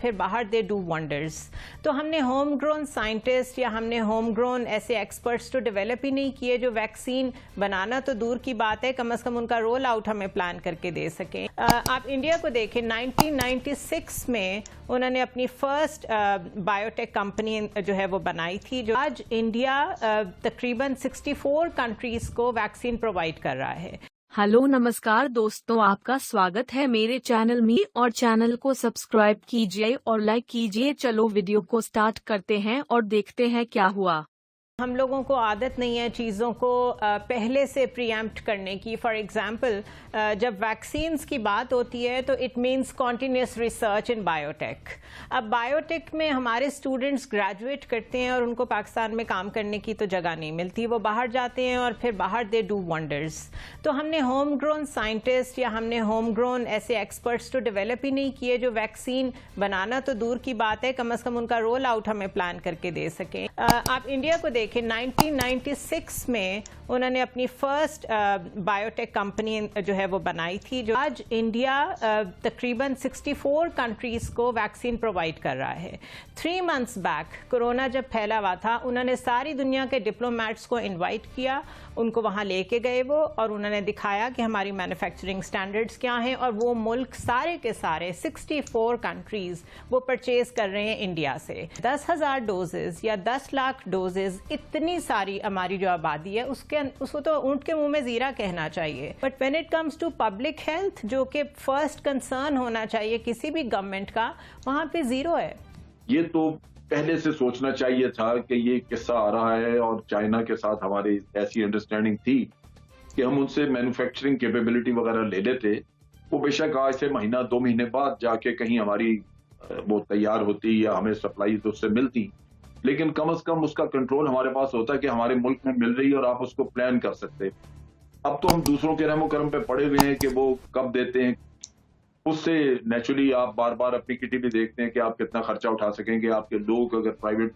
پھر باہر they do wonders. تو ہم نے ہوم گرون سائنٹسٹ یا ہم نے ہوم گرون ایسے ایکسپرٹس تو ڈیولپ ہی نہیں کیے جو ویکسین بنانا تو دور کی بات ہے، کم از کم ان کا رول آؤٹ ہمیں پلان کر کے دے سکیں. آپ انڈیا کو دیکھیں، 1996 میں انہوں نے اپنی فرسٹ بایوٹیک کمپنی جو ہے وہ بنائی تھی، جو آج انڈیا تقریباً 64 کنٹریز کو ویکسین پرووائڈ کر رہا ہے. ہلو نمسکار دوستوں، آپ کا سواگت ہے میرے چینل میں، اور چینل کو سبسکرائب کیجئے اور لائک کیجئے. چلو ویڈیو کو سٹارٹ کرتے ہیں اور دیکھتے ہیں کیا ہوا. ہم لوگوں کو عادت نہیں ہے چیزوں کو پہلے سے پری ایمپٹ کرنے کی. فار ایگزامپل جب ویکسینز کی بات ہوتی ہے تو it means continuous research in biotech. اب بایوٹیک میں ہمارے اسٹوڈنٹس گریجویٹ کرتے ہیں اور ان کو پاکستان میں کام کرنے کی تو جگہ نہیں ملتی، وہ باہر جاتے ہیں اور پھر باہر دے ڈو ونڈرز. تو ہم نے ہوم گرون سائنٹسٹ یا ہم نے ہوم گرون ایسے ایکسپرٹس تو ڈیولپ ہی نہیں کیے جو ویکسین بنانا تو دور کی بات ہے، کم از کم ان کا رول آؤٹ ہمیں پلان کر کے دے سکیں. آپ انڈیا کو دیکھیں، 1996 میں انہوں نے اپنی فرسٹ بایوٹیک کمپنی جو ہے وہ بنائی تھی، جو آج انڈیا تقریباً 64 کنٹریز کو ویکسین پرووائڈ کر رہا ہے. 3 months بیک کورونا جب پھیلا ہوا تھا، انہوں نے ساری دنیا کے ڈپلومیٹس کو انوائٹ کیا، ان کو وہاں لے کے گئے وہ، اور انہوں نے دکھایا کہ ہماری مینوفیکچرنگ سٹینڈرڈز کیا ہیں، اور وہ ملک سارے کے سارے 64 کنٹریز وہ پرچیز کر رہے ہیں انڈیا سے. 10,000 ڈوزز یا 10 لاکھ ڈوزز، اتنی ساری ہماری جو آبادی ہے اس کو تو اونٹ کے منہ میں زیرہ کہنا چاہیے. But when it comes to public health, جو کہ فرسٹ کنسرن ہونا چاہیے کسی بھی گورنمنٹ کا، وہاں پہ زیرو ہے. یہ تو پہلے سے سوچنا چاہیے تھا کہ یہ قصہ آ رہا ہے، اور چائنا کے ساتھ ہماری ایسی انڈرسٹینڈنگ تھی کہ ہم ان سے مینوفیکچرنگ کیپیبلٹی وغیرہ لے لیتے. وہ بے شک آج سے مہینہ 2 مہینے بعد جا کے کہیں ہماری وہ تیار ہوتی یا ہمیں سپلائیز اس سے ملتی، لیکن کم از کم اس کا کنٹرول ہمارے پاس ہوتا کہ ہمارے ملک میں مل رہی ہے اور آپ اس کو پلان کر سکتے. اب تو ہم دوسروں کے رحم و کرم پہ پڑے ہوئے ہیں کہ وہ کب دیتے ہیں. اس سے نیچرلی آپ بار بار اپنی کٹی بھی دیکھتے ہیں کہ آپ کتنا خرچہ اٹھا سکیں گے. آپ کے لوگ اگر پرائیویٹ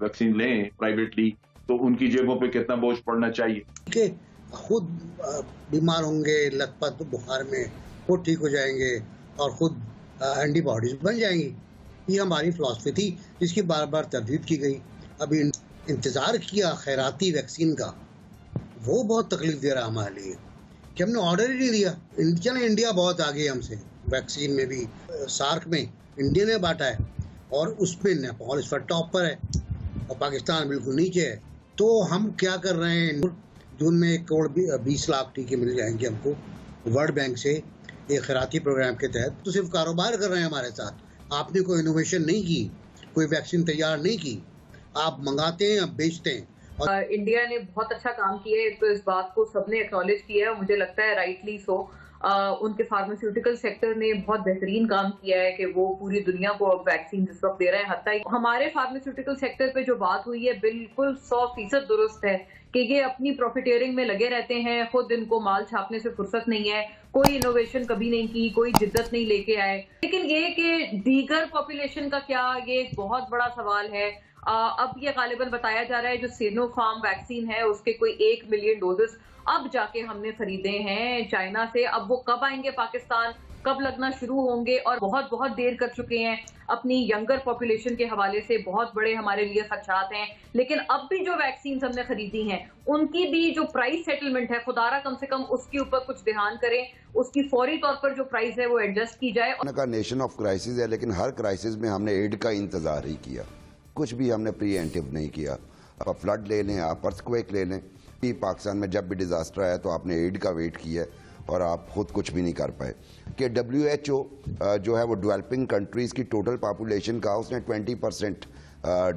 ویکسین لیں پرائیویٹلی تو ان کی جیبوں پہ کتنا بوجھ پڑنا چاہیے. کہ خود بیمار ہوں گے لت پت بخار میں، خود ٹھیک ہو جائیں گے اور خود اینٹی باڈیز بن جائیں گی. یہ ہماری فلاسفی تھی جس کی بار بار تردید کی گئی. ابھی انتظار کیا خیراتی ویکسین کا، وہ بہت تکلیف دے رہا ہمارے لیے کہ ہم نے آرڈر ہی نہیں دیا. چلیں انڈیا بہت آگے ہم سے ویکسین میں بھی، سارک میں انڈیا نے بانٹا ہے اور اس میں نیپال اس وقت ٹاپ پر ہے اور پاکستان بالکل نیچے ہے. تو ہم کیا کر رہے ہیں، جون میں 1.20 کروڑ ٹیکے مل جائیں گے ہم کو ورلڈ بینک سے ایک خیراتی پروگرام کے تحت. تو صرف کاروبار کر رہے ہیں ہمارے ساتھ. آپ نے کوئی انوویشن نہیں کی، کوئی ویکسین تیار نہیں کی، آپ منگاتے ہیں، آپ بیچتے ہیں. انڈیا نے بہت اچھا کام کیا ہے، تو اس بات کو سب نے ایکنالج کیا ہے، مجھے لگتا ہے رائٹلی سو. ان کے فارماسیوٹیکل سیکٹر نے بہت بہترین کام کیا ہے کہ وہ پوری دنیا کو اب ویکسین اس وقت دے رہے ہیں. حتیٰ ہمارے فارماسیوٹیکل سیکٹر پہ جو بات ہوئی ہے بالکل 100% درست ہے کہ یہ اپنی پروفیٹیرنگ میں لگے رہتے ہیں. خود ان کو مال چھاپنے سے فرصت نہیں ہے، کوئی انوویشن کبھی نہیں کی، کوئی جدت نہیں لے کے آئے. لیکن یہ کہ دیگر پاپولیشن کا کیا، یہ ایک بہت بڑا سوال ہے. اب یہ غالباً بتایا جا رہا ہے جو سینو فارم ویکسین ہے اس کے کوئی 1 ملین ڈوزز اب جا کے ہم نے خریدے ہیں چائنا سے. اب وہ کب آئیں گے پاکستان، کب لگنا شروع ہوں گے، اور بہت بہت دیر کر چکے ہیں. اپنی ینگر پاپولیشن کے حوالے سے بہت بڑے ہمارے لیے خدشات ہیں. لیکن اب بھی جو ویکسینز ہم نے خریدی ہیں ان کی بھی جو پرائز سیٹلمنٹ ہے، خدا را کم سے کم اس کے اوپر کچھ دھیان کریں، اس کی فوری طور پر جو پرائز ہے وہ ایڈجسٹ کی جائے. انہوں نے کہا نیشن آف کرائسس ہے، لیکن ہر کرائسس میں ہم نے ایڈ کا انتظار ہی کیا، کچھ بھی ہم نے پری ایمپٹیو نہیں کیا. آپ فلڈ لے لیں، آپ ارتھکویک لے لیں. پاکستان میں جب بھی ڈیزاسٹر آیا تو آپ نے ایڈ کا ویٹ کیا اور آپ خود کچھ بھی نہیں کر پائے. کہ WHO جو ہے وہ ڈیولپنگ کنٹریز کی ٹوٹل پاپولیشن کا اس نے 20%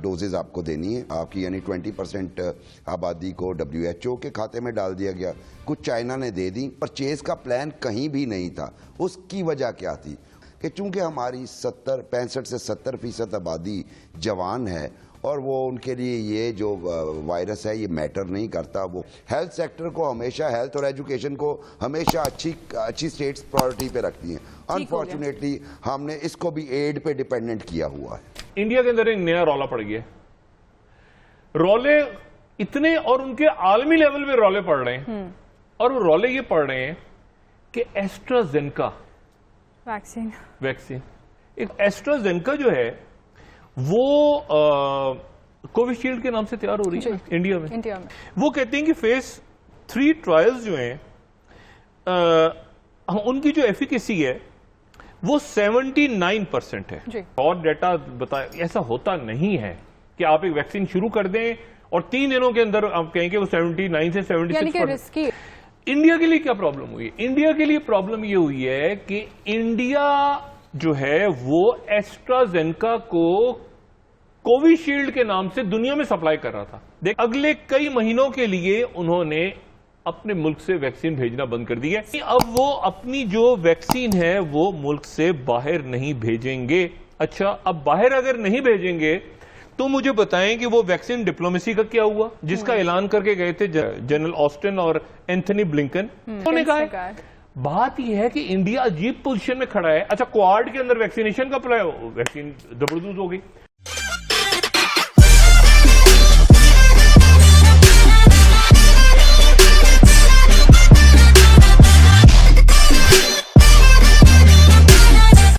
ڈوزز آپ کو دینی ہے آپ کی، یعنی 20% آبادی کو WHO کے کھاتے میں ڈال دیا گیا. کچھ چائنا نے دے دی. پرچیز کا پلان کہیں بھی نہیں تھا. اس کی وجہ کیا تھی کہ چونکہ ہماری 65 سے 70% آبادی جوان ہے اور وہ ان کے لیے یہ جو وائرس ہے یہ میٹر نہیں کرتا. وہ ہیلتھ سیکٹر کو ہمیشہ، ہیلتھ اور ایجوکیشن کو ہمیشہ اچھی سٹیٹس پرائورٹی پہ رکھتی ہیں. انفارچونیٹلی ہم نے اس کو بھی ایڈ پہ ڈیپینڈنٹ کیا ہوا ہے. انڈیا کے اندر ایک نیا رولا پڑ گیا. رولے اتنے، اور ان کے عالمی لیول پہ رولے پڑ رہے ہیں، اور وہ رولے یہ پڑ رہے ہیں کہ ایسٹرازینکا ویکسین ایک ایسٹرازینکا جو ہے وہ کوویشیلڈ کے نام سے تیار ہو رہی ہے انڈیا میں. وہ کہتے ہیں کہ فیز 3 ٹرائلز جو ہیں ان کی جو ایفیکیسی ہے وہ 79% ہے. اور ڈیٹا بتایا ایسا ہوتا نہیں ہے کہ آپ ایک ویکسین شروع کر دیں اور 3 دنوں کے اندر آپ کہیں کہ وہ 79 سے 76%. انڈیا کے لیے کیا پرابلم ہوئی؟ انڈیا کے لیے پرابلم یہ ہوئی ہے کہ انڈیا جو ہے وہ ایسٹرازینکا کو کوویشیلڈ کے نام سے دنیا میں سپلائی کر رہا تھا. دیکھ اگلے کئی مہینوں کے لیے انہوں نے اپنے ملک سے ویکسین بھیجنا بند کر دی ہے. اب وہ اپنی جو ویکسین ہے وہ ملک سے باہر نہیں بھیجیں گے. اچھا اب باہر اگر نہیں بھیجیں گے تو مجھے بتائیں کہ وہ ویکسین ڈپلومیسی کا کیا ہوا جس کا اعلان کر کے گئے تھے جنرل آسٹن اور اینتھنی بلنکن. انہوں نے کہا بات یہ ہے کہ انڈیا عجیب پوزیشن میں کھڑا ہے. اچھا کوارڈ کے اندر ویکسینیشن کا ویکسین زبردست ہو گئی.